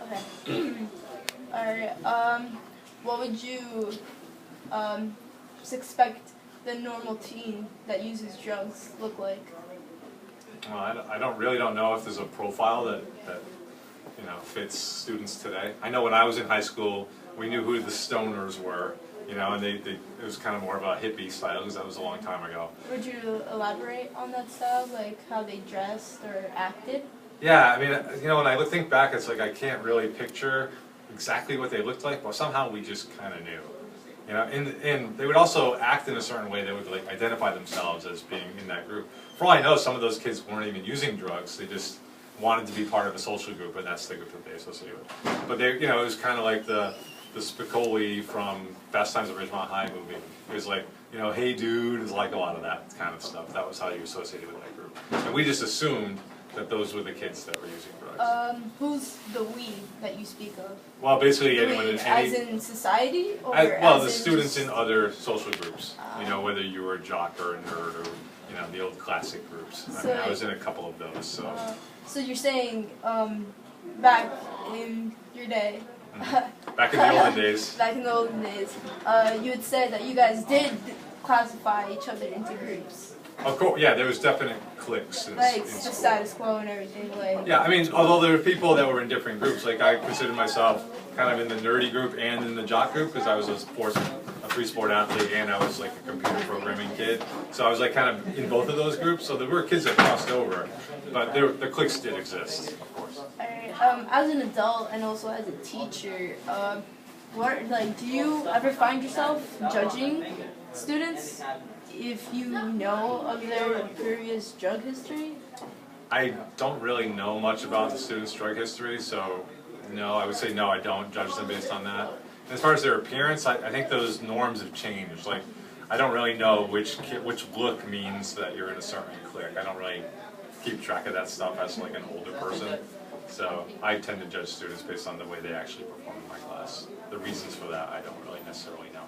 Okay. Alright, what would you expect the normal teen that uses drugs look like? Well, I don't know if there's a profile that fits students today. I know when I was in high school, we knew who the stoners were, and it was kind of more of a hippie style because that was a long time ago. Would you elaborate on that style, like how they dressed or acted? Yeah, I mean, when I think back, it's like I can't really picture exactly what they looked like, but somehow we just kind of knew. And they would also act in a certain way that would like identify themselves as being in that group. For all I know, some of those kids weren't even using drugs; they just wanted to be part of a social group, and that's the group that they associated with. But they, it was kind of like the Spicoli from Fast Times at Ridgemont High movie. It was like, hey dude, is like a lot of that kind of stuff. That was how you associated with that group, and we just assumed that those were the kids that were using drugs. Who's the we that you speak of? Well, basically anyone in any... As in society? Or well, the students in other social groups. Whether you were a jock or a nerd or, the old classic groups. I was in a couple of those, so... So you're saying, back in your day... Back in the olden days. Back in the olden days, you would say that you guys did classify each other into groups. Of course, yeah, there was definite cliques like the status quo and everything, like... Yeah, I mean, although there were people that were in different groups, like I considered myself kind of in the nerdy group and in the jock group because I was a free sport athlete and I was like a computer programming kid. So I was like kind of in both of those groups, so there were kids that crossed over, but the cliques did exist, of course. Alright, as an adult and also as a teacher, do you ever find yourself judging students if you know of their previous drug history? I don't really know much about the students' drug history, so no, I would say no, I don't judge them based on that. And as far as their appearance, I think those norms have changed. Like, I don't really know which look means that you're in a certain clique. I don't really keep track of that stuff as like an older person. So I tend to judge students based on the way they actually perform in my class. The reasons for that, I don't really necessarily know.